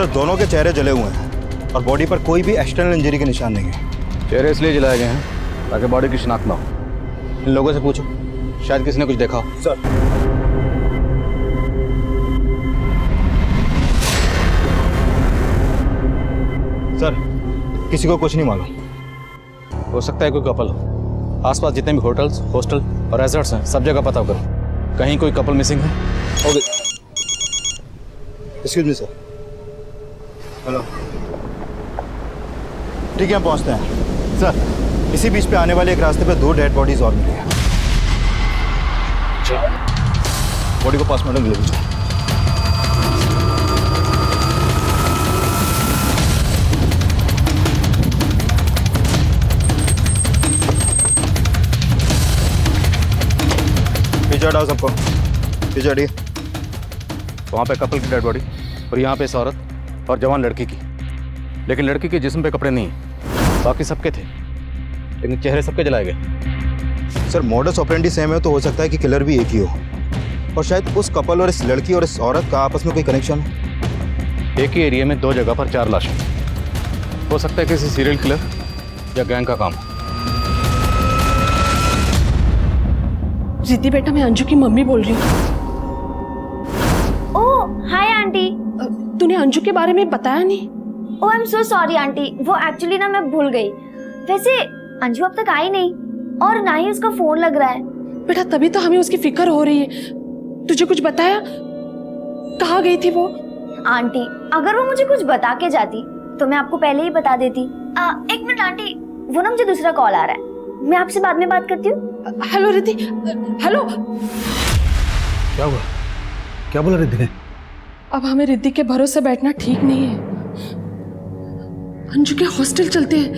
Sir दोनों के चेहरे जले हुए हैं और बॉडी पर कोई भी एक्सटर्नल इंजरी के निशान नहीं है। चेहरे इसलिए जलाए गए हैं ताकि बॉडी की शिनाख्त ना हो। इन लोगों से पूछो, शायद किसी ने कुछ देखा हो। सर सर किसी को कुछ नहीं मालूम। हो सकता है कोई कपल हो। आसपास जितने भी होटल्स, हॉस्टल और रेजॉर्ट्स हैं सब जगह पता करो, कहीं कोई कपल मिसिंग है। Okay, excuse me sir. Hello, ठीक है हम पहुंचते हैं। सर इसी बीच पे आने वाले एक रास्ते पे 2 डेड बॉडीज और मिली हैं। बॉडी को पोस्टमार्टम ले लीजिए। पीछे हटाओ सबको, पीछे हटिए। वहाँ पे कपल की डेड बॉडी और यहाँ पे इस औरत और जवान लड़की की, लेकिन लड़की के जिस्म पे कपड़े नहीं, बाकी सबके थे, लेकिन चेहरे सबके जलाए गए। सर मॉडस ऑपरेंडी सेम है तो हो सकता है कि किलर भी एक ही हो, और शायद उस कपल और इस लड़की और इस औरत का आपस में कोई कनेक्शन हो। एक ही एरिया में 2 जगह पर 4 लाशें, हो सकता है किसी सीरियल किलर या गैंग का काम। रिद्धि बेटा, मैं अंजू की मम्मी बोल रही हूँ। Oh hi aunty. तूने अंजू के बारे में बताया नहीं? Oh I am so sorry aunty, वो एक्चुअली ना मैं भूल गई। वैसे अंजू अब तक आई नहीं और ना ही उसका फोन लग रहा है। बेटा तभी तो हमें उसकी फिक्र हो रही है। तुझे कुछ बताया? कहाँ गई थी वो? आंटी अगर वो मुझे कुछ बता के जाती तो मैं आपको पहले ही बता देती। एक मिनट आंटी, वो ना मुझे दूसरा कॉल आ रहा है, मैं आपसे बाद में बात करती हूँ। Hello Riddhi, hello. क्या हुआ? क्या बोला रिद्धि ने? अब हमें रिद्धि के भरोसे बैठना ठीक नहीं है। अंजू के हॉस्टल चलते हैं।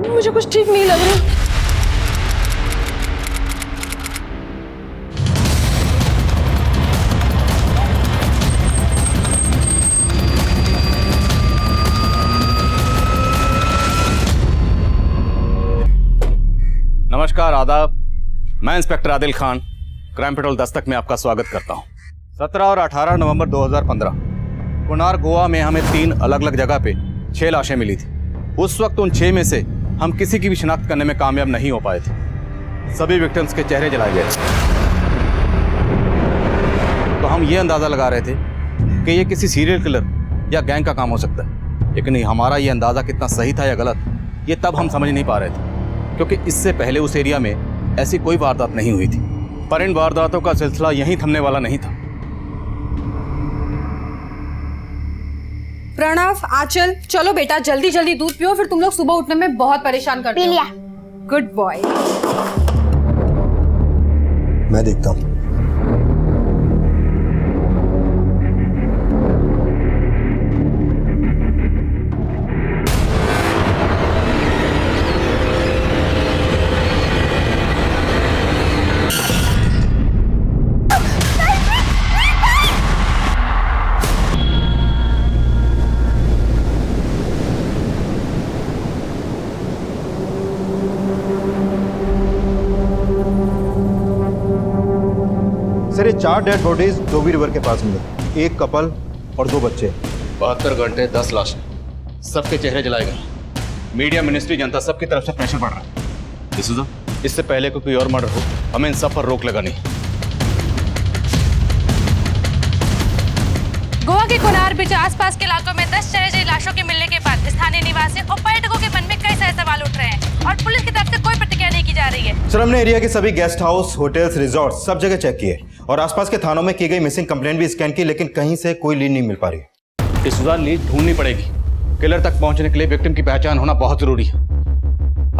मुझे कुछ ठीक नहीं लग रहा। नमस्कार, आदाब। मैं inspector Adil Khan, crime petrol Dastak में आपका स्वागत करता हूं। 17 और 18 नवंबर 2015 कुनार गोवा में हमें 3 अलग अलग जगह पे 6 लाशें मिली थी। उस वक्त उन 6 में से हम किसी की भी शिनाख्त करने में कामयाब नहीं हो पाए थे। सभी विक्टिम्स के चेहरे जलाए गए थे। तो हम ये अंदाज़ा लगा रहे थे कि ये किसी सीरियल किलर या गैंग का काम हो सकता है, लेकिन हमारा ये अंदाज़ा कितना सही था या गलत, ये तब हम समझ नहीं पा रहे थे, क्योंकि इससे पहले उस एरिया में ऐसी कोई वारदात नहीं हुई थी। पर इन वारदातों का सिलसिला यहीं थमने वाला नहीं था। प्रणव, आंचल, चलो बेटा जल्दी जल्दी दूध पियो, फिर तुम लोग सुबह उठने में बहुत परेशान करते हो। Good boy. मैं देखता हूँ। सर ये 4 डेड बॉडीज डोबी रिवर के पास मिले, 1 कपल और 2 बच्चे। 72 घंटे 10 लाशें, सबके चेहरे जलाए गए। मीडिया, मिनिस्ट्री, जनता सबकी तरफ से प्रेशर बढ़ रहा है। इससे पहले कोई और मर्डर हो, हमें इन सब पर रोक लगानी। गोवा के कुनार बीच आसपास के इलाकों में 10 चरहरी लाशों के मिलने के बाद स्थानीय निवासी और पर्यटकों के मन में कई सारे सवाल उठ रहे हैं और पुलिस की तरफ से कोई प्रतिक्रिया नहीं की जा रही है। सर हमने एरिया के सभी गेस्ट हाउस, होटल्स, रिजॉर्ट सब जगह चेक किए और आसपास के थानों में की गई मिसिंग कंप्लेंट भी स्कैन की, लेकिन कहीं से कोई लीड नहीं मिल पा रही। इस लीड ढूंढनी पड़ेगी। किलर तक पहुंचने के लिए विक्टिम की पहचान होना बहुत जरूरी है।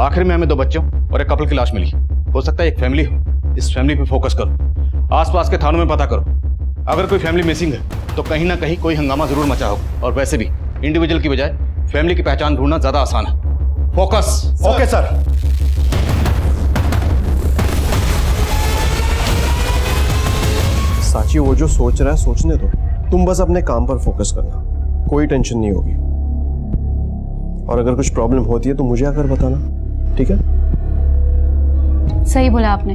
आखिर में हमें 2 बच्चों और एक कपल की लाश मिली। हो सकता है एक फैमिली हो। इस फैमिली पे फोकस करो। आसपास के थानों में पता करो। अगर कोई फैमिली मिसिंग है तो कहीं ना कहीं कोई हंगामा जरूर मचा होगा, और वैसे भी इंडिविजुअल की बजाय फैमिली की पहचान ढूंढना ज्यादा आसान है। फोकस। Okay sir. साची वो जो सोच रहा है सोचने दो, तुम बस अपने काम पर फोकस करना, कोई टेंशन नहीं होगी। और अगर कुछ प्रॉब्लम होती है तो मुझे आकर बताना, ठीक है? सही बोला आपने।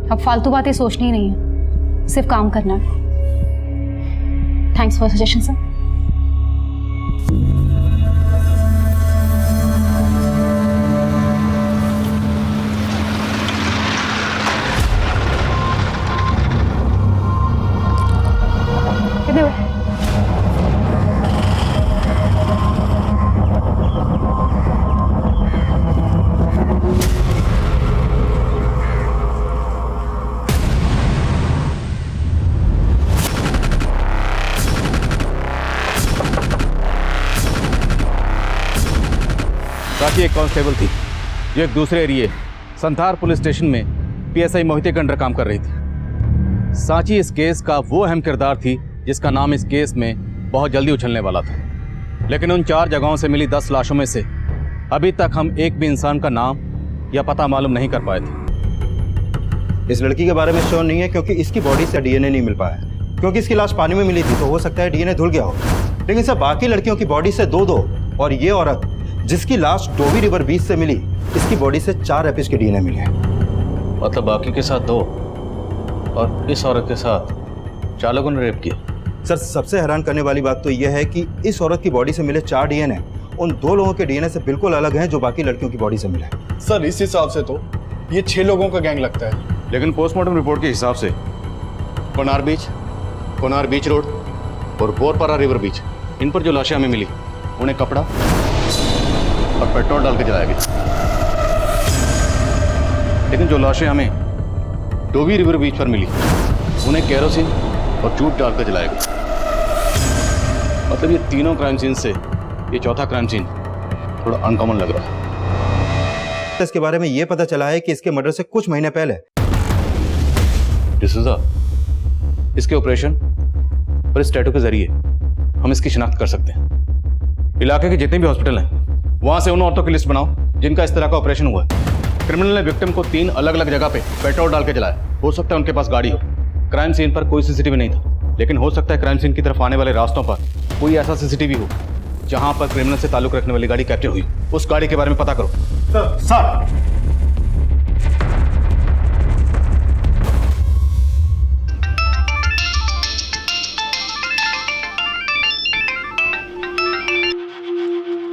अब फालतू बातें सोचनी नहीं है, सिर्फ काम करना है। Thanks for suggestion sir. कितने हुए? साथी एक कांस्टेबल थी जो एक दूसरे एरिए संथार पुलिस स्टेशन में पीएसआई मोहिते के अंडर काम कर रही थी। सांची इस केस का वो अहम किरदार थी जिसका नाम इस केस में बहुत जल्दी उछलने वाला था। लेकिन उन 4 जगहों से मिली 10 लाशों में से अभी तक हम एक भी इंसान का नाम या पता मालूम नहीं कर पाए थे। इस लड़की के बारे में श्योर नहीं है क्योंकि इसकी बॉडी से डीएनए नहीं मिल पाया, क्योंकि इसकी लाश पानी में मिली थी तो हो सकता है डीएनए धुल गया हो। लेकिन सर बाकी लड़कियों की बॉडी से 2-2 और ये औरत जिसकी लाश डोवी रिवर बीच से मिली, इसकी बॉडी से 4 एपिस के डीएनए मिले हैं। मतलब बाकी के साथ 2 और इस औरत के साथ 4 लोगों ने रेप किया। सर सबसे हैरान करने वाली बात तो यह है कि इस औरत की बॉडी से मिले 4 डीएनए उन 2 लोगों के डीएनए से बिल्कुल अलग हैं जो बाकी लड़कियों की बॉडी से मिले। सर इस हिसाब से तो ये 6 लोगों का गैंग लगता है। लेकिन पोस्टमार्टम रिपोर्ट के हिसाब से कोनार बीच रोड और बोरपारा रिवर बीच, इन पर जो लाशें हमें मिली उन्हें कपड़ा और पेट्रोल डाल के जलाया गया। लेकिन जो लाशें हमें डोवी रिवर बीच पर मिली उन्हें केरोसिन और जूट डालकर जलाया गया। मतलब ये तीनों क्राइम सीन से ये चौथा क्राइम सीन थोड़ा अनकॉमन लग रहा है। इसके बारे में ये पता चला है कि इसके मर्डर से कुछ महीने पहले डिसूजा, इसके ऑपरेशन और इस टैटू के जरिए हम इसकी शिनाख्त कर सकते हैं। इलाके के जितने भी हॉस्पिटल हैं वहां से उन औरतों की लिस्ट बनाओ जिनका इस तरह का ऑपरेशन हुआ है। क्रिमिनल ने विक्टिम को 3 अलग अलग जगह पे पेट्रोल डाल के जलाया। हो सकता है उनके पास गाड़ी हो। क्राइम सीन पर कोई सीसीटीवी नहीं था, लेकिन हो सकता है क्राइम सीन की तरफ आने वाले रास्तों पर कोई ऐसा सीसीटीवी हो जहां पर क्रिमिनल से ताल्लुक रखने वाली गाड़ी कैप्चर हुई। उस गाड़ी के बारे में पता करो। Sir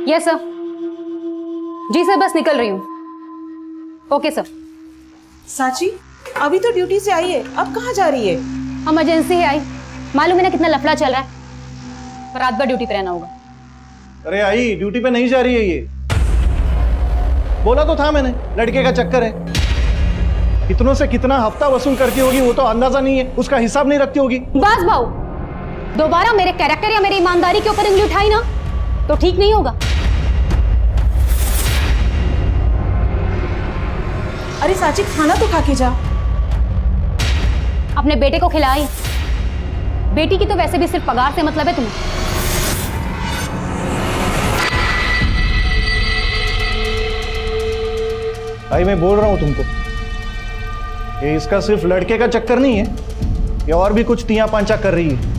yes sir. जी सर, बस निकल रही हूँ। Okay sir. सांची अभी तो ड्यूटी से आई है, अब कहाँ जा रही है? इमरजेंसी है आई, मालूम है ना कितना लफड़ा चल रहा है, पर रात भर ड्यूटी पे रहना होगा। अरे आई ड्यूटी पे नहीं जा रही है ये, बोला तो था मैंने, लड़के का चक्कर है। इतनों से कितना हफ्ता वसूल करती होगी वो तो अंदाजा नहीं है, उसका हिसाब नहीं रखती होगी। बस भाऊ, दोबारा मेरे कैरेक्टर या मेरी ईमानदारी के ऊपर उंगली उठाई ना तो ठीक नहीं होगा। अरे सांची खाना तो खा के जा। अपने बेटे को खिलाई, बेटी की तो वैसे भी सिर्फ पगार से मतलब है तुम्हें। भाई मैं बोल रहा हूं तुमको, ये इसका सिर्फ लड़के का चक्कर नहीं है, ये और भी कुछ तिया पांचा कर रही है।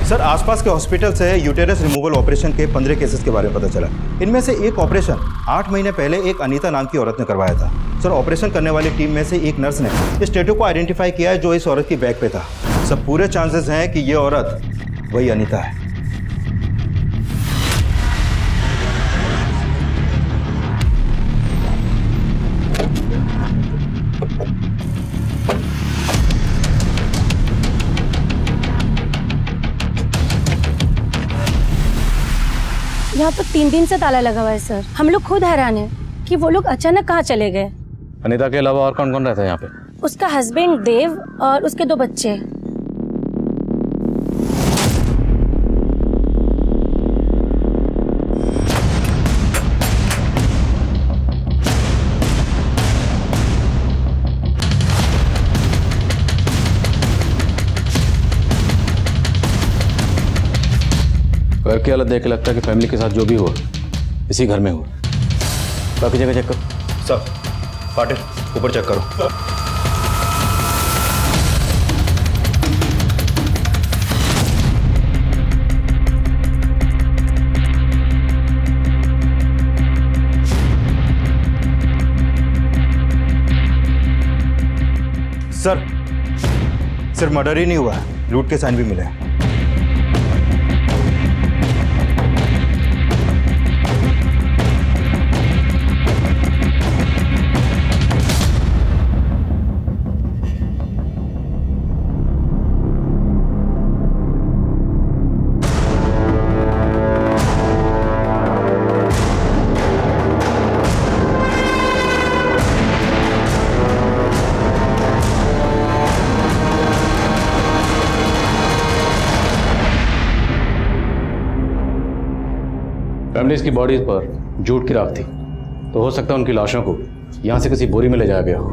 सर आसपास के हॉस्पिटल से यूटेरस रिमूवल ऑपरेशन के 15 केसेस के बारे में पता चला। इनमें से एक ऑपरेशन 8 महीने पहले एक अनीता नाम की औरत ने करवाया था। सर ऑपरेशन करने वाली टीम में से एक नर्स ने इस टैटू को आइडेंटिफाई किया है जो इस औरत की बैक पे था। सब पूरे चांसेस हैं कि ये औरत वही अनीता है। यहाँ तो 3 दिन से ताला लगा हुआ है सर। हम लोग खुद हैरान हैं कि वो लोग अचानक कहाँ चले गए। अनीता के अलावा और कौन कौन रहता है यहाँ पे? उसका हस्बैंड देव और उसके 2 बच्चे। घर की हालत देख के लगता है कि फैमिली के साथ जो भी हुआ इसी घर में हुआ। बाकी जगह चेक करो। सर पाटिल ऊपर चेक करो। सर सिर्फ मर्डर ही नहीं हुआ है, लूट के साइन भी मिले हैं। फैमिलीज की बॉडीज पर जूट की राख थी, तो हो सकता है उनकी लाशों को यहां से किसी बोरी में ले जाया गया हो।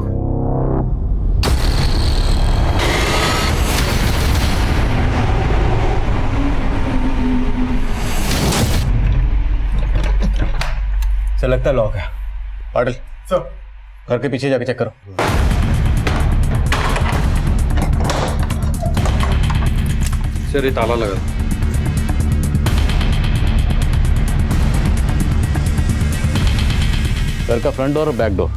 सर लगता है लॉक है। पाटिल सर घर के पीछे जाके चेक करो। सर ये ताला लगा। घर का फ्रंट डोर और बैक डोर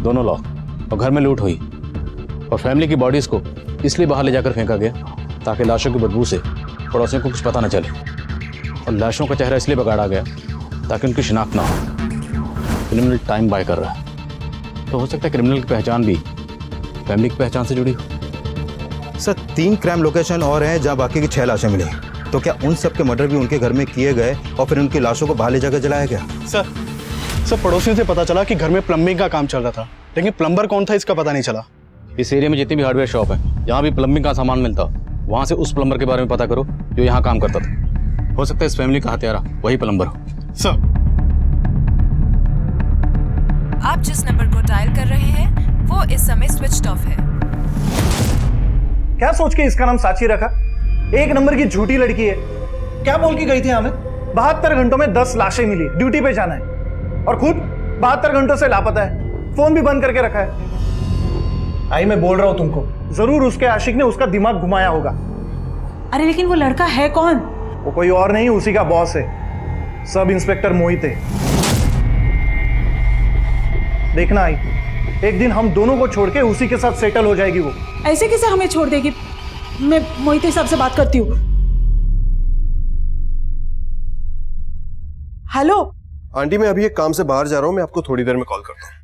दोनों लॉक, और घर में लूट हुई, और फैमिली की बॉडीज को इसलिए बाहर ले जाकर फेंका गया ताकि लाशों की बदबू से पड़ोसियों को कुछ पता न चले, और लाशों का चेहरा इसलिए बिगाड़ा गया ताकि उनकी शिनाख्त ना हो। क्रिमिनल टाइम बाय कर रहा है, तो हो सकता है क्रिमिनल की पहचान भी फैमिली की पहचान से जुड़ी हो। सर 3 क्राइम लोकेशन और हैं जहां बाकी की 6 लाशें मिली, तो क्या उन सब के मर्डर भी उनके घर में किए गए और फिर उनकी लाशों को बाहर ले जाकर जलाया गया? सर पड़ोसियों से पता चला कि घर में प्लम्बिंग का काम चल रहा था, लेकिन प्लम्बर कौन था इसका पता नहीं चला। इस एरिया में जितनी भी हार्डवेयर शॉप है जहाँ भी प्लम्बिंग का सामान मिलता, वहाँ से उस प्लम्बर के बारे में पता करो जो यहाँ काम करता था। हो सकता है इस फैमिली का हत्यारा वही प्लम्बर हो। सर आप जिस नंबर को डायल कर रहे हैं वो इस समय स्विच ऑफ है। क्या सोच के इसका नाम साची रखा? 1 नंबर की झूठी लड़की है। क्या बोल के गई थी हमें? 72 घंटों में 10 लाशें मिली, ड्यूटी पे जाना है, और खुद 72 घंटों से लापता है, फोन भी बंद करके रखा है। आई मैं बोल रहा हूं तुमको, जरूर उसके आशिक ने उसका दिमाग घुमाया होगा। अरे लेकिन वो लड़का है कौन? वो कोई और नहीं, उसी का बॉस है, सब इंस्पेक्टर मोहित है। देखना आई, एक दिन हम दोनों को छोड़ के उसी के साथ सेटल हो जाएगी वो। ऐसे कैसे हमें छोड़ देगी? मैं मोहित साहब से बात करती हूँ। हेलो आंटी, मैं अभी एक काम से बाहर जा रहा हूँ, मैं आपको थोड़ी देर में कॉल करता हूँ।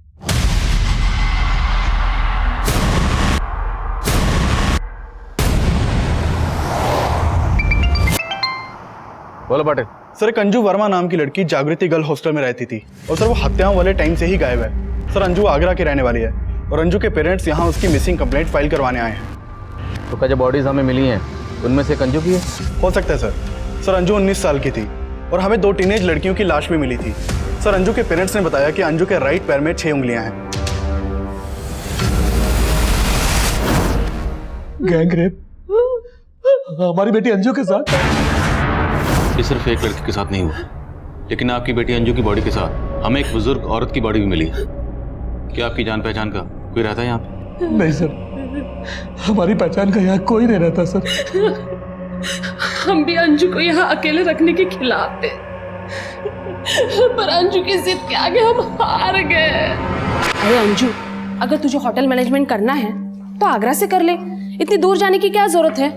बोलो पाटिल। सर एक अंजू वर्मा नाम की लड़की जागृति गर्ल हॉस्टल में रहती थी, और सर वो हत्याओं वाले टाइम से ही गायब है। सर अंजू आगरा की रहने वाली है, और अंजू के पेरेंट्स यहाँ उसकी मिसिंग कंप्लेंट फाइल करवाने आए हैं। तो क्या जो बॉडीज हमें मिली हैं उनमें से एक अंजू की है? हो सकता है सर। सर अंजू 19 साल की थी, और हमें 2 टीनेज लड़कियों की लाश भी मिली थी। सर अंजू के पेरेंट्स ने बताया कि अंजू के राइट पैर में 6 उंगलियां हैं। गैंग रेप हमारी बेटी अंजू के साथ? ये सिर्फ एक लड़की के साथ नहीं हुआ, लेकिन आपकी बेटी अंजू की बॉडी के साथ हमें एक बुजुर्ग औरत की बॉडी भी मिली है। क्या आपकी जान पहचान का कोई रहता है यहाँ पे? नहीं सर, हमारी पहचान का यहाँ कोई नहीं रहता सर। हम भी अंजू को यहाँ अकेले रखने के खिलाफ थे, पर अंजू की जिद के आगे हम हार गए। अरे अंजू, अगर तुझे होटल मैनेजमेंट करना है तो आगरा से कर ले, इतनी दूर जाने की क्या जरूरत है?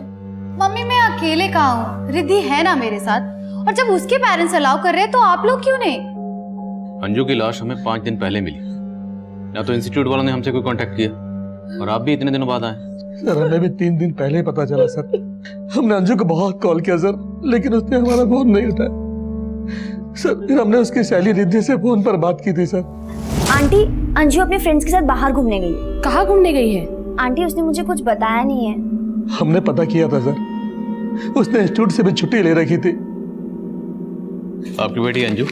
मम्मी मैं अकेले कहाँ हूँ, रिद्धि है ना मेरे साथ, और जब उसके पेरेंट्स अलाउ कर रहे हैं तो आप लोग क्यों नहीं? अंजू की लाश हमें 5 दिन पहले मिली, ना तो इंस्टीट्यूट वालों ने हमसे कोई कांटेक्ट किया, और आप भी इतने दिनों बाद आए। सर हमें भी 3 दिन पहले ही पता चला सर। हमने अंजू को बहुत कॉल किया सर, लेकिन उसने हमारा फोन नहीं उठाया सर। फिर हमने उसकी सहेली रिद्धि से फोन पर बात की थी सर। आंटी, अंजू अपने फ्रेंड्स के साथ बाहर घूमने गई। कहाँ घूमने गई है? आंटी उसने मुझे कुछ बताया नहीं है। हमने पता किया था सर, उसने इंस्टीट्यूट से भी छुट्टी ले रखी थी। आपकी बेटी अंजू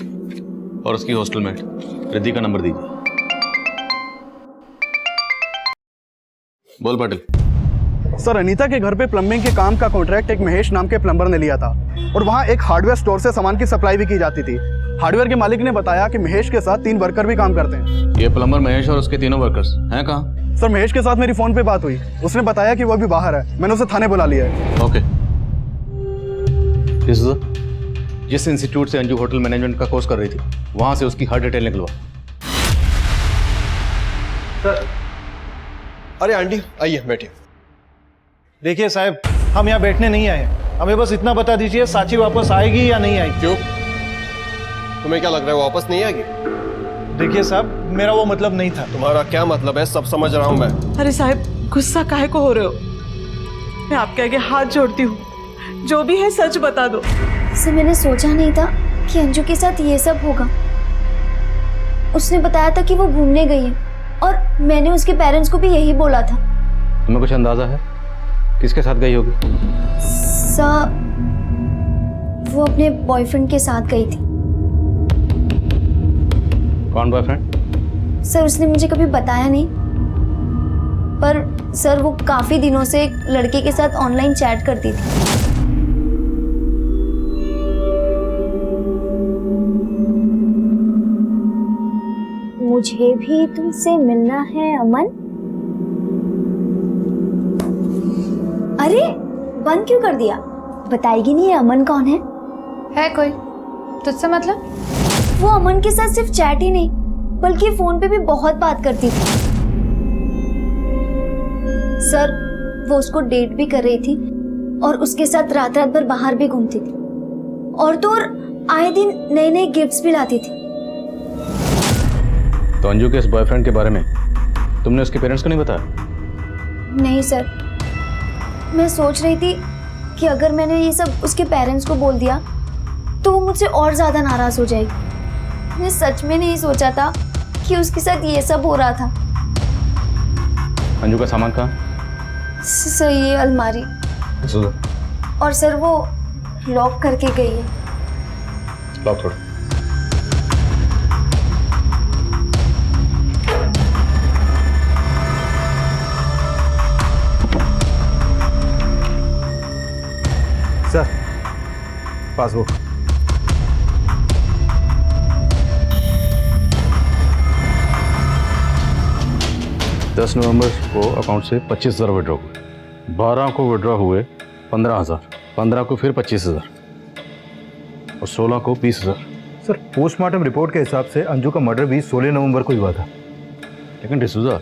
और उसकी हॉस्टलमेट रिद्धि का नंबर दीजिए। बोल पाटिल। सर अनीता के घर पे प्लम्बिंग के काम का कॉन्ट्रैक्ट एक महेश नाम के प्लम्बर ने लिया था, और वहाँ एक हार्डवेयर स्टोर से सामान की सप्लाई भी की जाती थी। हार्डवेयर के मालिक ने बताया कि महेश के साथ 3 वर्कर भी काम करते हैं। ये प्लम्बर महेश और उसके तीनों वर्कर्स हैं कहाँ? सर महेश के साथ मेरी फोन पे बात हुई, उसने बताया कि वो अभी बाहर है, मैंने उसे थाने बुला लिया है। ओके। जिस इंस्टीट्यूट से अंजू होटल मैनेजमेंट का कोर्स कर रही थी, वहां से उसकी हर डिटेल निकलवा। अरे आंटी आइए बैठिए। देखिए साहब, हम यहाँ बैठने नहीं आए हैं। हमें बस इतना बता दीजिए, साची वापस आएगी या नहीं आएगी? क्यों, तुम्हें क्या लग रहा है वो वापस नहीं आएगी? देखिए साहब, मेरा वो मतलब नहीं था। तुम्हारा क्या मतलब है, सब समझ रहा हूँ मैं। अरे साहब, गुस्सा काहे को हो रहे हो? मैं आपके आगे हाथ जोड़ती हूँ, जो भी है सच बता दो। सर, मैंने सोचा नहीं था कि अंजू के साथ ये सब होगा। उसने बताया था कि वो घूमने गई है और मैंने उसके पेरेंट्स को भी यही बोला था। तुम्हें कुछ अंदाजा है किसके साथ गई होगी? सर, वो अपने बॉयफ्रेंड के साथ गई थी। कौन बॉयफ्रेंड? सर, उसने मुझे कभी बताया नहीं, पर सर वो काफी दिनों से एक लड़के के साथ ऑनलाइन चैट करती थी। मुझे भी तुमसे मिलना है अमन। अरे बंद क्यों कर दिया? बताएगी नहीं ये अमन कौन है कोई तुझसे मतलब? वो अमन के साथ सिर्फ चैट ही नहीं बल्कि फोन पे भी बहुत बात करती थी। सर, वो उसको डेट भी कर रही थी और उसके साथ रात रात भर बाहर भी घूमती थी और तो और आए दिन नए नए गिफ्ट्स भी लाती थी। तो अंजू के इस बॉयफ्रेंड के बारे में तुमने उसके पेरेंट्स को नहीं बताया? नहीं सर, मैं सोच रही थी कि अगर मैंने ये सब उसके पेरेंट्स को बोल दिया तो वो मुझसे और ज्यादा नाराज हो जाएगी। मैं सच में नहीं सोचा था कि उसके साथ ये सब हो रहा था। अंजू का सामान कहाँ? सर, ये अलमारी। और सर वो लॉक करके गई है। लॉक छोड़ो। Sir, passbook. दस नवंबर को अकाउंट से 25,000 विड्रॉ हुए, 12 को विड्रॉ हुए 15,000, 15 को फिर 25,000 और 16 को 20,000। सर, पोस्टमार्टम रिपोर्ट के हिसाब से अंजू का मर्डर भी 16 नवंबर को ही हुआ था। लेकिन डिसूजा,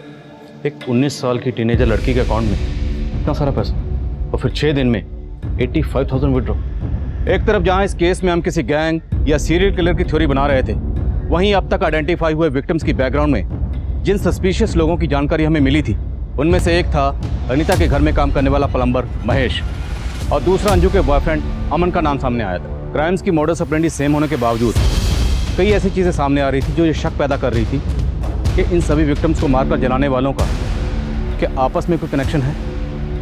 एक 19 साल की टीनेजर लड़की के अकाउंट में इतना सारा पैसा और फिर 6 दिन में 85,000 विड्रॉ। एक तरफ जहां इस केस में हम किसी गैंग या सीरियल किलर की थ्योरी बना रहे थे, वहीं अब तक आइडेंटिफाई हुए विक्टिम्स की बैकग्राउंड में जिन सस्पिशियस लोगों की जानकारी हमें मिली थी, उनमें से एक था अनीता के घर में काम करने वाला प्लम्बर महेश और दूसरा अंजू के बॉयफ्रेंड अमन का नाम सामने आया था। क्राइम्स की मॉडस ऑपरेंडी सेम होने के बावजूद कई ऐसी चीज़ें सामने आ रही थी जो ये शक पैदा कर रही थी कि इन सभी विक्टिम्स को मारकर जलाने वालों का क्या आपस में कोई कनेक्शन है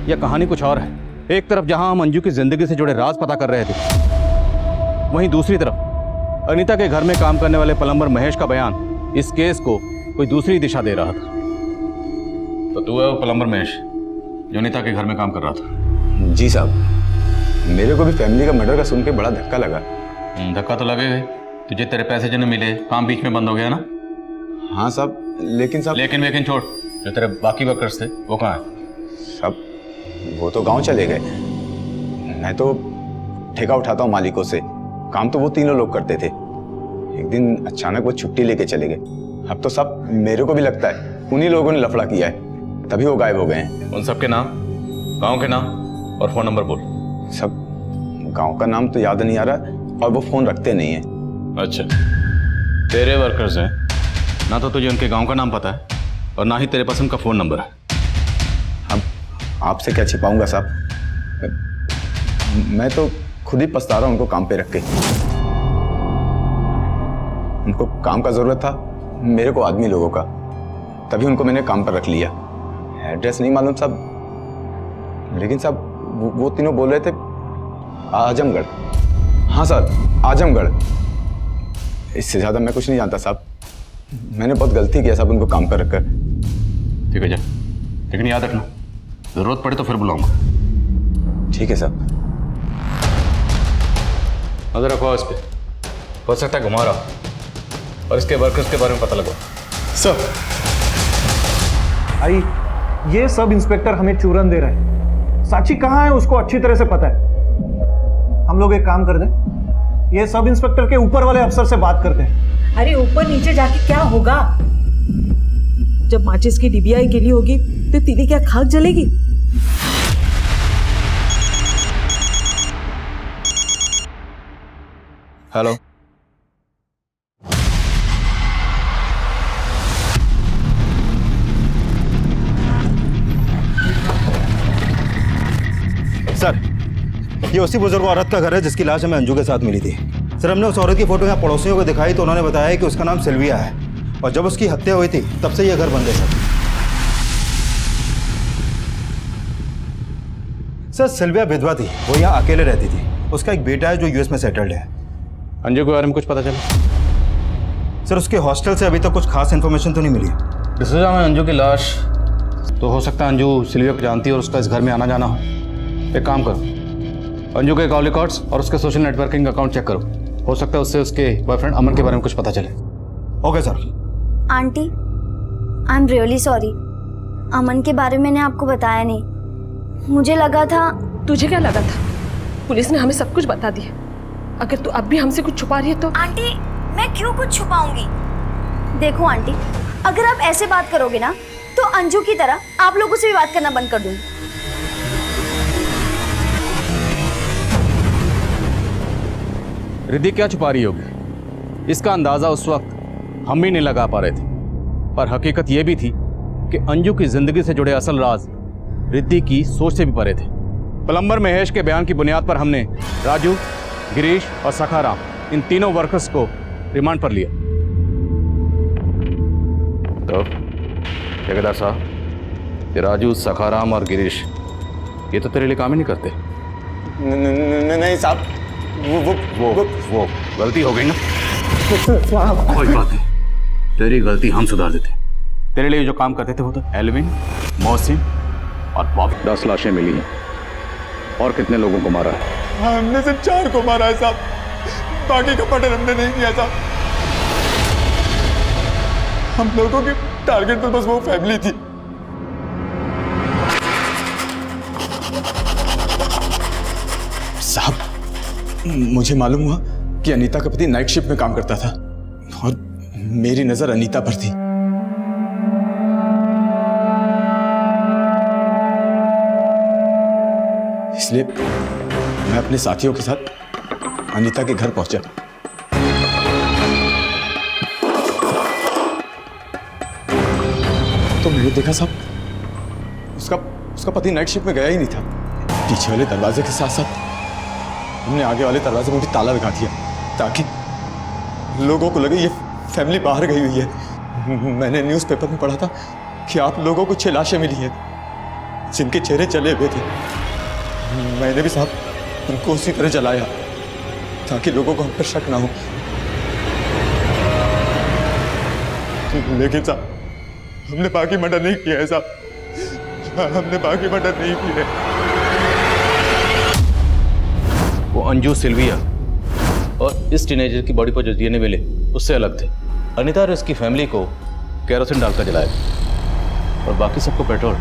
या कहानी कुछ और है। एक तरफ जहां हम अंजू की जिंदगी से जुड़े राज पता कर रहे थे, वहीं दूसरी तरफ अनीता के घर में काम करने वाले प्लम्बर महेश का बयान इस केस को कोई दूसरी दिशा दे रहा था। तो तू है वो प्लम्बर महेश जो अनीता के घर में काम कर रहा था? जी साहब, मेरे को भी फैमिली का मर्डर का सुन के बड़ा धक्का लगा। धक्का तो लगेगा ही, तुझे तेरे पैसे जो नहीं मिले, काम बीच में बंद हो गया ना? हाँ साहब, लेकिन साहब लेकिन छोड़, जो तेरे बाकी वर्कर्स थे वो कहाँ है? साहब, वो तो गांव चले गए। मैं तो ठेका उठाता हूँ मालिकों से, काम तो वो तीनों लोग करते थे। एक दिन अचानक वो छुट्टी लेके चले गए। अब तो सब मेरे को भी लगता है उन्हीं लोगों ने लफड़ा किया है, तभी वो गायब हो गए हैं। उन सब के नाम, गांव के नाम और फोन नंबर बोल। सब गांव का नाम तो याद नहीं आ रहा और वो फोन रखते नहीं है। अच्छा, तेरे वर्कर्स हैं ना, तो तुझे उनके गांव का नाम पता है और ना ही तेरे पास उनका फोन नंबर है। अब आपसे क्या छिपाऊंगा साहब, मैं तो खुद ही पछता रहा हूं उनको काम पे रख के। उनको काम का जरूरत था, मेरे को आदमी लोगों का, तभी उनको मैंने काम पर रख लिया। एड्रेस नहीं मालूम साहब, लेकिन साहब वो तीनों बोल रहे थे आजमगढ़। हाँ सर, आजमगढ़। इससे ज्यादा मैं कुछ नहीं जानता साहब। मैंने बहुत गलती किया साहब उनको काम पर रखकर। ठीक है जा, लेकिन याद रखना जरूरत पड़े तो फिर बुलाऊंगा। ठीक है साहब। नजर रखो इस पे, हो सकता है घुमा रहा और इसके वर्कर्स के बारे में पता लगवा। सर, आई ये सब इंस्पेक्टर हमें चूरन दे रहे हैं। साची कहाँ है उसको अच्छी तरह से पता है। हम लोग एक काम कर दें, ये सब इंस्पेक्टर के ऊपर वाले अफसर से बात करते हैं। अरे ऊपर नीचे जाके क्या होगा? जब माचिस की डिबिया गिली होगी तो तीली क्या खाक जलेगी? हेलो, सर, ये उसी बुजुर्ग औरत का घर है जिसकी लाश हमें अंजू के साथ मिली थी। सर, हमने उस औरत की फोटो यहाँ पड़ोसियों को दिखाई तो उन्होंने बताया कि उसका नाम सिल्विया है और जब उसकी हत्या हुई थी तब से यह घर बंद है। सर, सिल्विया विधवा थी, वो यहाँ अकेले रहती थी। उसका एक बेटा है जो यूएस में सेटल्ड है। अंजू के बारे में कुछ पता चला? सर, उसके हॉस्टल से अभी तक कुछ खास इन्फॉर्मेशन तो नहीं मिली। डिसूजा में अंजू की लाश, तो हो सकता है अंजू सिल्विया को जानती है और उसका इस घर में आना जाना हो। एक काम करो, अंजू के कॉल रिकॉर्ड्स और उसके सोशल नेटवर्किंग अकाउंट चेक करो। हो सकता है उससे उसके बॉयफ्रेंड अमन के बारे में कुछ पता चले। Okay sir. Aunty, I am really sorry. Aman के बारे में मैंने आपको बताया नहीं। मुझे लगा था। तुझे क्या लगा था? पुलिस ने हमें सब कुछ बता दिया। अगर तू अब भी हमसे कुछ छुपा रही है तो। आंटी, मैं क्यों कुछ छुपाऊंगी? देखो आंटी, अगर आप ऐसे बात करोगे ना तो अंजू की तरह आप लोगों से भी बात करना बंद कर दूंगी। रिद्धि क्या छुपा रही होगी? इसका अंदाजा उस वक्त हम भी नहीं लगा पा रहे थे, पर हकीकत यह भी थी कि अंजू की जिंदगी से जुड़े असल राज रिद्धि की सोच से भी परे थे। प्लम्बर महेश के बयान की बुनियाद पर हमने राजू, गिरीश और सखाराम, इन तीनों वर्कर्स को रिमांड पर लिया। तो ठेकेदार साहब, ये राजू, सखाराम और गिरीश ये तो तेरे लिए काम ही नहीं करते। नहीं साहब, वो गलती हो गई ना। कोई बात नहीं, तेरी गलती हम सुधार देते। तेरे लिए जो काम करते थे वो तो एल्विन, मोहसिन और बॉब। 10 लाशें मिली हैं और कितने लोगों को मारा है? हमने सिर्फ 4 को मारा है साहब, बाकी का मर्डर हमने नहीं किया साहब। हम लोगों के टारगेट पर बस वो फैमिली थी। साहब, मुझे मालूम हुआ कि अनीता का पति नाइट शिफ्ट में काम करता था और मेरी नजर अनीता पर थी। इसलिए मैं अपने साथियों के साथ अनीता के घर पहुंचा। तो मैंने देखा साहब, उसका पति नाइट शिफ्ट में गया ही नहीं था। पीछे वाले दरवाजे के साथ साथ हमने आगे वाले दरवाजे में भी ताला लगा दिया ताकि लोगों को लगे ये फैमिली बाहर गई हुई है। मैंने न्यूज़पेपर में पढ़ा था कि आप लोगों को 6 लाशें मिली हैं जिनके चेहरे जले हुए थे। मैंने भी साहब उनको उसी तरह जलाया ताकि लोगों को हम पर शक ना हो। लेकिन साहब, हमने बाकी मर्डर नहीं किया है साहब, हमने बाकी मर्डर नहीं किए। वो अंजू, सिल्विया और इस टीनेजर की बॉडी पर जो डीएनए मिले उससे अलग थे। अनीता और इसकी फैमिली को केरोसिन डालकर जलाया और बाकी सबको पेट्रोल।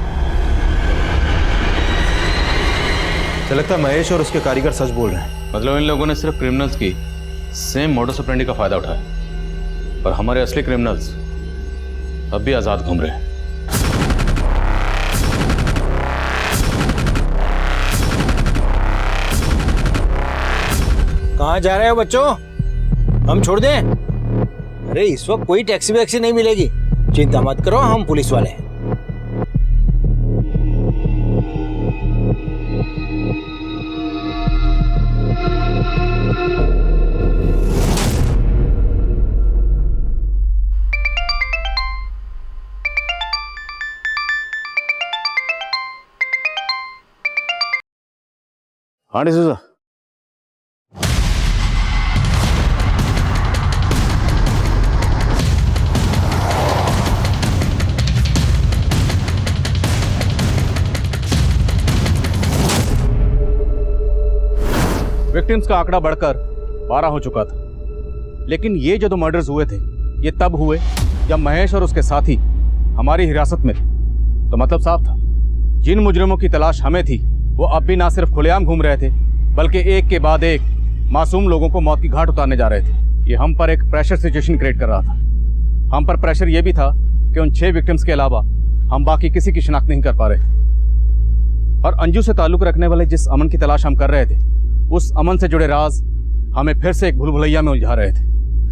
तो लगता है महेश और उसके कारीगर सच बोल रहे हैं। मतलब इन लोगों ने सिर्फ क्रिमिनल्स की सेम मोडस ऑपरेंडी का फायदा उठाया और हमारे असली क्रिमिनल्स अब भी आजाद घूम रहे हैं। कहाँ जा रहे हो बच्चों? हम छोड़ दें? अरे इस वक्त कोई टैक्सी वैक्सी नहीं मिलेगी, चिंता मत करो, हम पुलिस वाले हैं। हाँ डिसूजा, विक्टिम्स का आंकड़ा बढ़कर 12 हो चुका था, लेकिन ये जो 2 मर्डर्स हुए थे ये तब हुए जब महेश और उसके साथी हमारी हिरासत में थे। तो मतलब साफ था, जिन मुजरिमों की तलाश हमें थी वो अब भी ना सिर्फ खुलेआम घूम रहे थे बल्कि एक के बाद एक मासूम लोगों को मौत की घाट उतारने जा रहे थे। ये हम पर एक प्रेशर सिचुएशन क्रिएट कर रहा था। हम पर प्रेशर ये भी था कि उन 6 विक्टिम्स के अलावा हम बाकी किसी की शिनाख्त नहीं कर पा रहे थे। और अंजू से ताल्लुक रखने वाले जिस अमन की तलाश हम कर रहे थे, उस अमन से जुड़े राज हमें फिर से एक भूल भुलैया में उलझा रहे थे।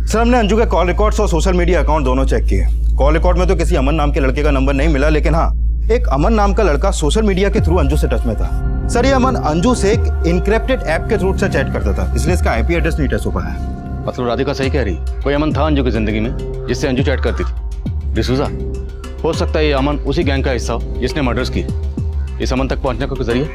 सर, हमने अंजू के कॉल रिकॉर्ड्स और सोशल मीडिया अकाउंट दोनों चेक किए। कॉल रिकॉर्ड में तो किसी अमन नाम के लड़के का नंबर नहीं मिला, लेकिन हाँ, एक अमन नाम का लड़का सोशल मीडिया के थ्रू अंजू से टच में था। सर, ये अमन अंजू से एक इनक्रिप्टेड ऐप के थ्रू से चैट करता था, इसलिए इसका आईपी एड्रेस नहीं ट्रेस हो पाया। मतलब राधिका सही कह रही, कोई अमन था अंजू की जिंदगी में जिससे अंजू चैट करती थी। डिसूजा, हो सकता है ये अमन उसी गैंग का हिस्सा हो जिसने मर्डर्स किए। इस अमन तक पहुंचने का कोई जरिया?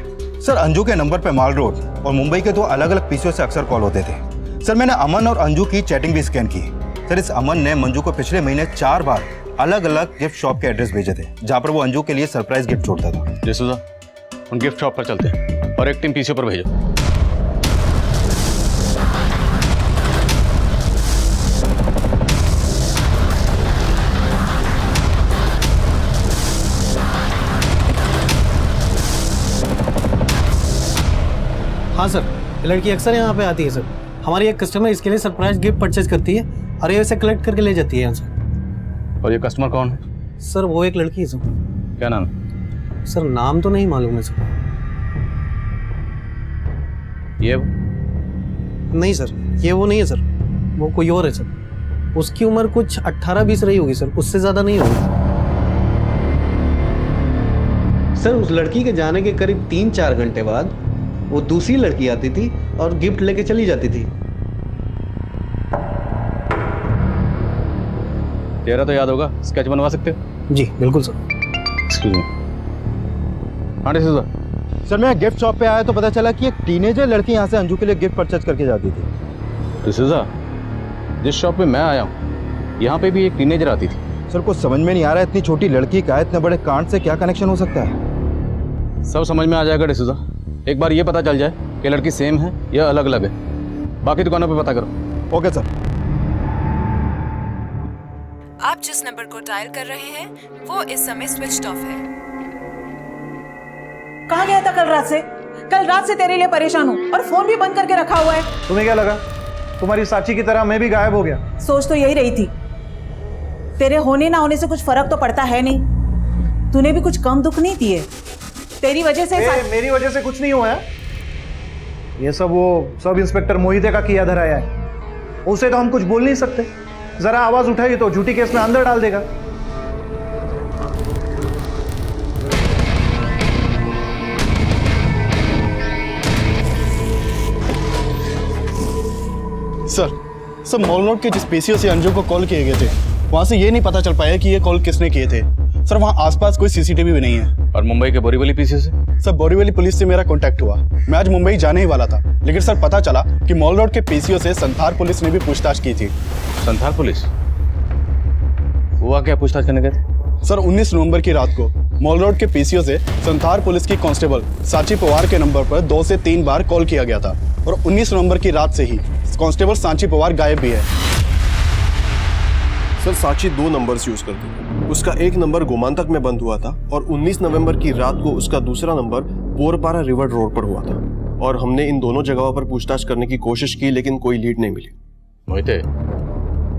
सर, अंजू के नंबर पे माल रोड और मुंबई के 2 अलग अलग पीसीओ से अक्सर कॉल होते थे। सर, मैंने अमन और अंजू की चैटिंग भी स्कैन की। सर, इस अमन ने मंजू को पिछले महीने 4 बार अलग अलग गिफ्ट शॉप के एड्रेस भेजे थे, जहां पर वो अंजू के लिए सरप्राइज गिफ्ट छोड़ता था। डिसूजा, उन गिफ्ट शॉप पर चलते हैं और एक टीम पीसीओ पर भेजो। हाँ सर, ये लड़की अक्सर यहाँ पे आती है सर। हमारी एक कस्टमर इसके लिए सरप्राइज गिफ्ट परचेज करती है और ये इसे कलेक्ट करके ले जाती है यहाँ से। और ये कस्टमर कौन है? सर, वो एक लड़की है सर। क्या नाम? सर, नाम तो नहीं मालूम है सर। ये नहीं सर, ये वो नहीं है सर, वो कोई और है सर। उसकी उम्र कुछ 18-20 रही होगी सर, उससे ज़्यादा नहीं होगी सर। उस लड़की के जाने के करीब 3-4 घंटे बाद वो दूसरी लड़की आती थी और गिफ्ट लेके चली जाती थी। चेहरा तो याद होगा, स्केच बनवा सकते हो? जी बिल्कुल सर। Excuse me. हाँ डिसूजा। सर, मैं गिफ्ट शॉप पे आया तो पता चला कि एक टीनेजर लड़की यहाँ से अंजू के लिए गिफ्ट परचेज करके जाती थी। डिसूजा, जिस शॉप पे मैं आया हूँ यहाँ पे भी एक टीनेजर आती थी। सर, कुछ समझ में नहीं आ रहा है, इतनी छोटी लड़की का इतने बड़े कांड से क्या कनेक्शन हो सकता है? सब समझ में आ जाएगा डिसूजा। एक बार ये पता चल जाए कि लड़की सेम है या अलग अलग है। बाकी दुकानों पे पता करो। Okay sir. आप जिस नंबर को डायल कर रहे हैं वो इस समय स्विच्ड ऑफ है। कहाँ गया था कल रात से? कल रात से तेरे लिए परेशान हूँ और फोन भी बंद करके रखा हुआ है। तुम्हें क्या लगा तुम्हारी साची की तरह मैं भी गायब हो गया? सोच तो यही रही थी। तेरे होने ना होने से कुछ फर्क तो पड़ता है नहीं। तूने भी कुछ कम दुख नहीं दिए। तेरी वजह से मेरी वजह से कुछ नहीं हुआ है। ये सब वो सब इंस्पेक्टर मोहिते का किया धराया है। उसे तो हम कुछ बोल नहीं सकते। जरा आवाज उठाई तो झूठी केस में अंदर डाल देगा। सर मॉल रोड के जिस पीसीओ से अंजू को कॉल किए गए थे, वहां से ये नहीं पता चल पाया कि ये कॉल किसने किए थे। सर, वहाँ आसपास कोई सीसीटीवी भी नहीं है। और मुंबई के बोरीवली पीसीओ से? सर, बोरीवली पुलिस से मेरा कांटेक्ट हुआ। मैं आज मुंबई जाने ही वाला था, लेकिन सर पता चला कि मॉल रोड के पीसीओ से संथार पुलिस ने भी पूछताछ की थी। संथार पुलिस? हुआ क्या, पूछताछ करने गए थे? सर, 19 नवंबर की रात को मॉल रोड के पीसीओ से संथार पुलिस की कांस्टेबल सांची पवार के नंबर पर 2 से 3 बार कॉल किया गया था और 19 नवंबर की रात से ही कांस्टेबल सांची पवार गायब भी है। सर, साची 2 नंबर्स यूज करती है। उसका एक नंबर गोमांतक में बंद हुआ था और 19 नवंबर की रात को उसका दूसरा नंबर बोरपारा रिवर रोड पर हुआ था। और हमने इन दोनों जगहों पर पूछताछ करने की कोशिश की, लेकिन कोई लीड नहीं मिली। मोहिते,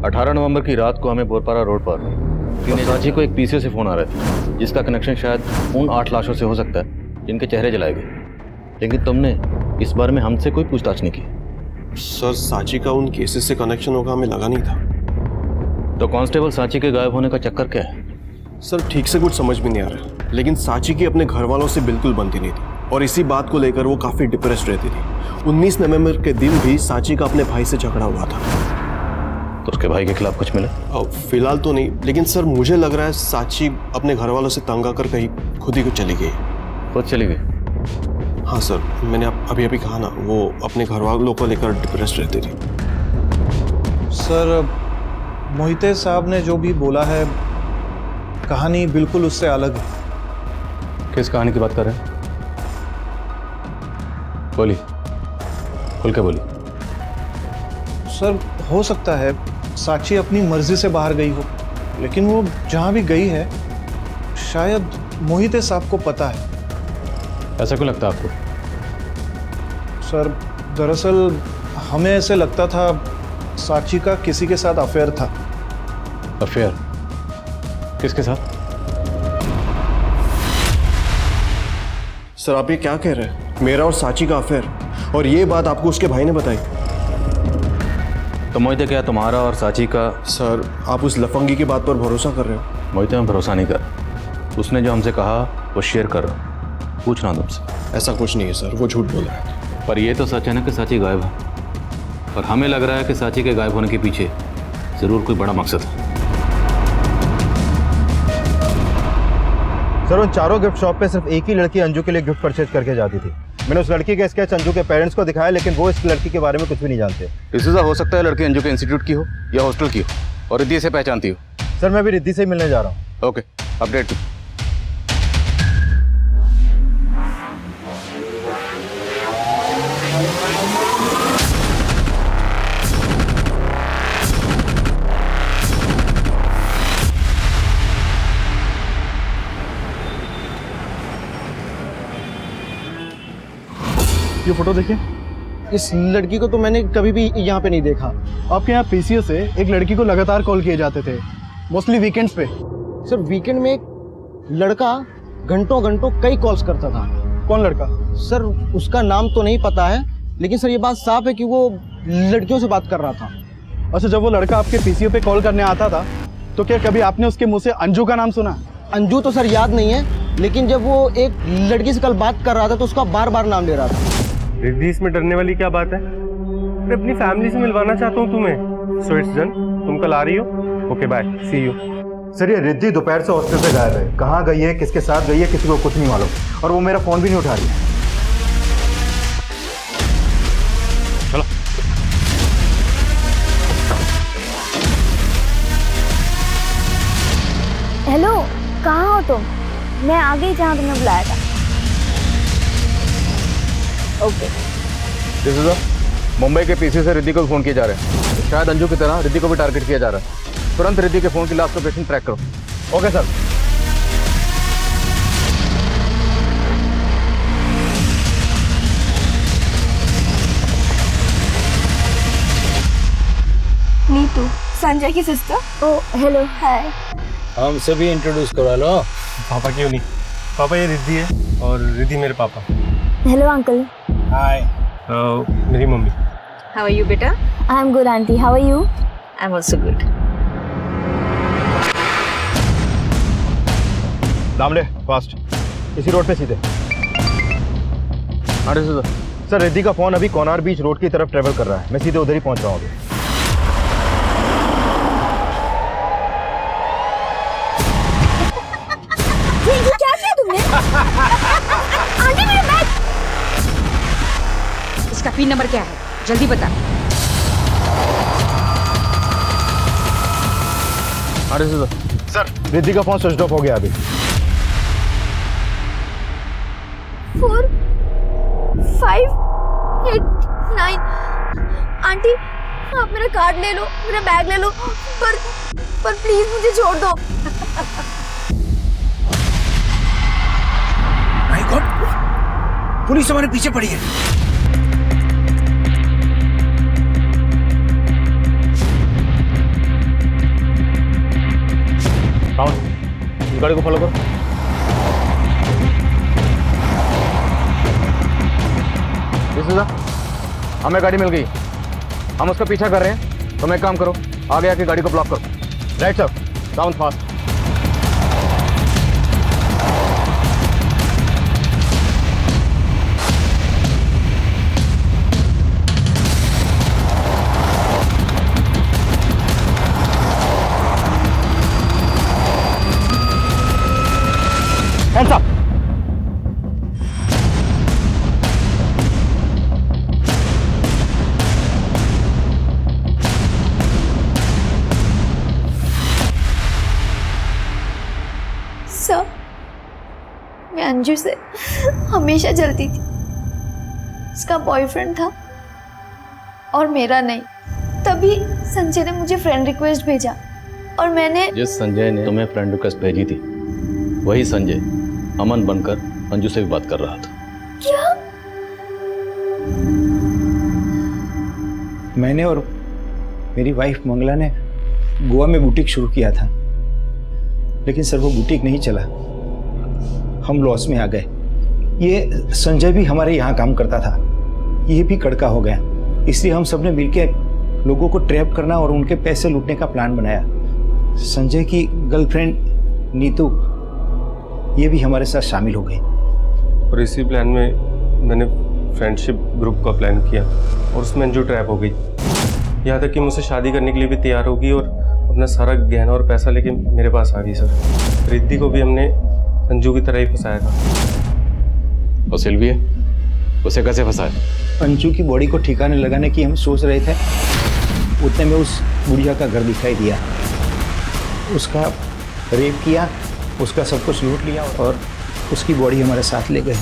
18 नवंबर की रात को हमें बोरपारा रोड पर सांची को एक पीसीओ से फोन आ रहा था, जिसका कनेक्शन शायद उन 8 लाशों से हो सकता है जिनके चेहरे जलाए गए। लेकिन तुमने इस बारे में हमसे कोई पूछताछ नहीं की। सर, साची का उन केसेस से कनेक्शन होगा हमें लगा नहीं था। तो कांस्टेबल सांची के गायब होने का चक्कर क्या है? सर, ठीक से कुछ समझ में नहीं आ रहा, लेकिन साची की अपने घर वालों से बिल्कुल बनती नहीं थी और इसी बात को लेकर वो काफी डिप्रेस्ड रहती थी। 19 नवंबर के दिन भी साची का अपने भाई से झगड़ा हुआ था। तो उसके भाई के खिलाफ कुछ मिला? फिलहाल तो नहीं, लेकिन सर मुझे लग रहा है साची अपने घर वालों से तंग आकर कहीं खुद ही को चली गई। खुद चली गई? हाँ सर, मैंने अभी अभी कहा ना, वो अपने घर वालों को लेकर डिप्रेस्ड रहती थी। सर, मोहिते साहब ने जो भी बोला है, कहानी बिल्कुल उससे अलग है। किस कहानी की बात कर रहे हैं? बोली, खुल के बोली। सर, हो सकता है साची अपनी मर्जी से बाहर गई हो, लेकिन वो जहाँ भी गई है शायद मोहिते साहब को पता है। ऐसा क्यों लगता है आपको? सर, दरअसल हमें ऐसे लगता था साची का किसी के साथ अफेयर था। अफेयर? किसके साथ? सर आप ये क्या कह रहे हैं? मेरा और साची का अफेयर, और ये बात आपको उसके भाई ने बताई? तो मोहिते क्या तुम्हारा और साची का? सर आप उस लफंगी की बात पर भरोसा कर रहे हो? मोहिते मैं भरोसा नहीं कर। उसने जो हमसे कहा वो शेयर कर रहा हूँ। पूछना तुमसे। ऐसा कुछ नहीं है सर, वो झूठ बोल रहा है। पर ये तो सच है ना कि साची गायब है, पर हमें लग रहा है कि साची के गायब होने के पीछे जरूर कोई बड़ा मकसद है। सर उन चारों गिफ्ट शॉप पे सिर्फ एक ही लड़की अंजू के लिए गिफ्ट परचेज करके जाती थी। मैंने उस लड़की का स्केच अंजू के पेरेंट्स को दिखाया, लेकिन वो इस लड़की के बारे में कुछ भी नहीं जानते। इससे हो सकता है लड़की अंजू के इंस्टीट्यूट की हो या हॉस्टल की हो और रिद्धि से पहचानती हो। सर मैं भी रिद्धि से ही मिलने जा रहा हूँ। Okay, update. ये फोटो देखिए। इस लड़की को तो मैंने कभी भी यहाँ पे नहीं देखा। आपके यहाँ पीसीओ से एक लड़की को लगातार कॉल किए जाते थे, मोस्टली वीकेंड्स पे। सर वीकेंड में एक लड़का घंटों घंटों कई कॉल्स करता था। कौन लड़का? सर उसका नाम तो नहीं पता है, लेकिन सर ये बात साफ है कि वो लड़कियों से बात कर रहा था। अच्छा, जब वो लड़का आपके पीसीओ पे कॉल करने आता था तो क्या कभी आपने उसके मुंह से अंजू का नाम सुना? अंजू तो सर याद नहीं है, लेकिन जब वो एक लड़की से कल बात कर रहा था तो उसका बार बार नाम ले रहा था। रिद्धि, इसमें डरने वाली क्या बात है? मैं अपनी फैमिली से मिलवाना चाहता हूँ तुम्हें। So it's done. तुम कल आ रही हो? Okay bye, see you. Sir ये रिद्धि दोपहर से हॉस्टल से गायब है। कहाँ गई है, किसके साथ गई है, किसी को कुछ नहीं मालूम, और वो मेरा फोन भी नहीं उठा रही है। चलो। हेलो, कहाँ हो तुम? मैं आ गई जहाँ तुमने बुलाया था। ओके। दिस इज मुंबई के पीसी से रिद्धि को फोन किए जा रहे हैं। शायद अंजू की तरह रिद्धि को भी टारगेट किया जा रहा है। तुरंत रिद्धि के फोन की लास्ट लोकेशन ट्रैक करो। Okay sir. नीतू, संजय की सिस्टर। ओ हेलो, हाय। हमसे भी इंट्रोड्यूस करवा लो। पापा क्यों नहीं? पापा ये रिद्धि है और रिद्धि मेरे पापा। Hello uncle. हाय। मेरी मम्मी। हाउ आर यू बेटा? I am good aunty, how are you? I am also good. Damle fast, इसी रोड पे सीधे। हाँ सर रिद्धि का फोन अभी कोनार बीच रोड की तरफ ट्रेवल कर रहा है। मैं सीधे उधर ही पहुंच रहा हूँ अभी। ये क्या किया तुमने? आंटी मेरा बैग। इसका पिन नंबर क्या है? जल्दी बता। सर रिद्धि का फोन स्विच ऑफ हो गया अभी। 4 5 8 9। आंटी आप मेरा कार्ड ले लो, मेरा बैग ले लो, पर प्लीज मुझे छोड़ दो। माय गॉड, पुलिस हमारे पीछे पड़ी है। गाड़ी को फॉलो करो। हमें गाड़ी मिल गई, हम उसका पीछा कर रहे हैं। तुम एक काम करो, आगे आके गाड़ी को ब्लॉक करो। Right sir, down fast. Hands up! Sir मैं अंजू से हमेशा जलती थी। उसका बॉयफ्रेंड था और मेरा नहीं। तभी संजय ने मुझे फ्रेंड रिक्वेस्ट भेजा और मैंने जिस संजय ने तुम्हें फ्रेंड रिक्वेस्ट भेजी थी वही संजय अमन बनकर अंजू से भी बात कर रहा था। क्या? मैंने और मेरी वाइफ मंगला ने गोवा में बुटीक शुरू किया था। लेकिन सर वो बुटीक नहीं चला, हम लॉस में आ गए। ये संजय भी हमारे यहाँ काम करता था, ये भी कड़का हो गया। इसलिए हम सबने मिलके लोगों को ट्रैप करना और उनके पैसे लूटने का प्लान बनाया। संजय की गर्लफ्रेंड नीतू ये भी हमारे साथ शामिल हो गई। और इसी प्लान में मैंने फ्रेंडशिप ग्रुप का प्लान किया और उसमें अंजू ट्रैप हो गई। यहाँ तक कि मुझसे शादी करने के लिए भी तैयार होगी और अपना सारा गहना और पैसा लेके मेरे पास आ गई सर। रिद्धि को भी हमने अंजू की तरह ही फंसाया था। और सिल्विया, उसे कैसे फंसाया? अंजू की बॉडी को ठिकाने लगाने की हम सोच रहे थे, उतने में उस बुढ़िया का घर दिखाई दिया। उसका रेप किया, उसका सब कुछ लूट लिया और उसकी बॉडी हमारे साथ ले गए।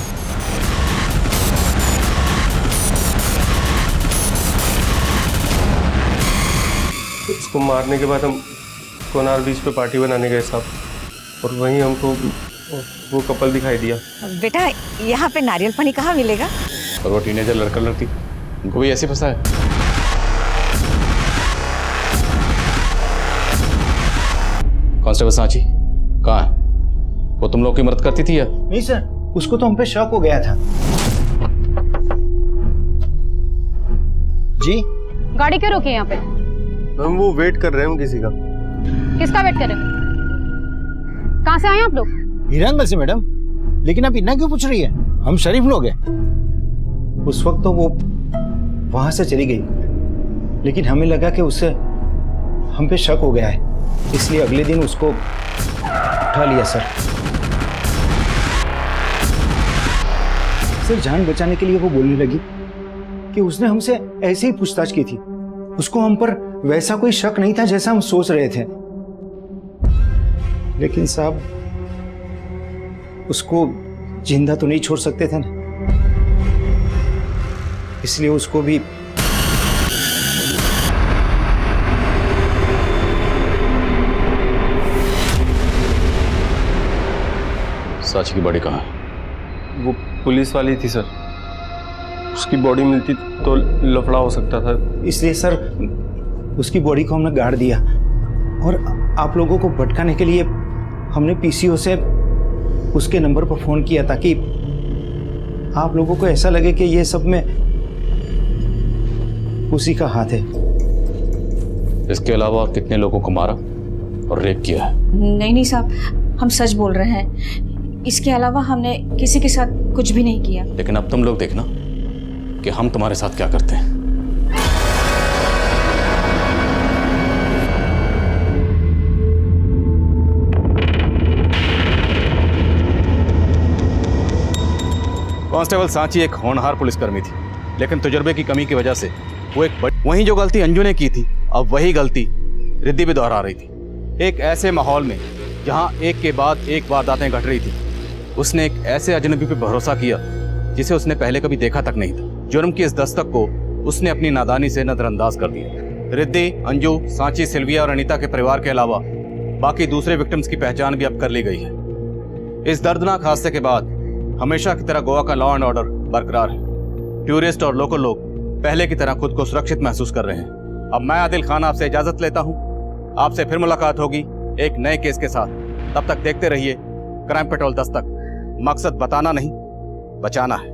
उसको मारने के बाद हम कोनार बीच पे पार्टी बनाने गए साहब, और वहीं हमको वो कपल दिखाई दिया। बेटा यहाँ पे नारियल पानी कहाँ मिलेगा? और वो टीनेजर लड़का लड़की, उनको भी ऐसे फंसाया। कांस्टेबल सांची कहाँ है? वो तुम लोग की मदद करती थी या? नहीं सर, उसको तो हम पे शक हो गया था। जी गाड़ी क्यों रोकी यहाँ पे? हम वो वेट कर रहे हैं किसी का। किसका वेट कर रहे हो? कहाँ से आए आप लोग? हीरानगर से मैडम। लेकिन आप इतना क्यों पूछ रही है? हम शरीफ लोग हैं। उस वक्त तो वो वहां से चली गई, लेकिन हमें लगा कि उससे हम पे शक हो गया है, इसलिए अगले दिन उसको उठा लिया सर। सर जान बचाने के लिए वो बोलने लगी कि उसने हमसे ऐसे ही पूछताछ की थी। उसको हम पर वैसा कोई शक नहीं था जैसा हम सोच रहे थे। लेकिन साहब उसको जिंदा तो नहीं छोड़ सकते थे ना, इसलिए उसको भी सांची की बॉडी कहाँ है? वो पुलिस वाली थी सर, उसकी बॉडी मिलती तो लफड़ा हो सकता था, इसलिए सर उसकी बॉडी को हमने गाड़ दिया। और आप लोगों को भटकाने के लिए हमने पीसीओ से उसके नंबर पर फोन किया ताकि आप लोगों को ऐसा लगे कि ये सब में उसी का हाथ है। इसके अलावा और कितने लोगों को मारा और रेप किया है? नहीं साहब, हम सच बोल रहे हैं। इसके अलावा हमने किसी के साथ कुछ भी नहीं किया। लेकिन अब तुम लोग देखना कि हम तुम्हारे साथ क्या करते हैं। कांस्टेबल सांची एक होनहार पुलिसकर्मी थी, लेकिन तजुर्बे की कमी की वजह से वो वहीं जो गलती अंजू ने की थी, अब वही गलती रिद्धि भी दोहरा रही थी। एक ऐसे माहौल में जहां एक के बाद एक वारदातें घट रही थी, उसने एक ऐसे अजनबी पर भरोसा किया जिसे उसने पहले कभी देखा तक नहीं था। जुर्म की इस दस्तक को उसने अपनी नादानी से नजरअंदाज कर दिया। रिद्धि, अंजू, सांची, सिल्विया और अनीता के परिवार के अलावा बाकी दूसरे विक्टिम्स की पहचान भी अब कर ली गई है। इस दर्दनाक हादसे के बाद हमेशा की तरह गोवा का लॉ एंड ऑर्डर बरकरार है। टूरिस्ट और लोकल लोग पहले की तरह खुद को सुरक्षित महसूस कर रहे हैं। अब मैं आदिल खान आपसे इजाजत लेता हूं। आपसे फिर मुलाकात होगी एक नए केस के साथ। तब तक देखते रहिए क्राइम पेट्रोल दस्तक। मकसद बताना नहीं, बचाना है।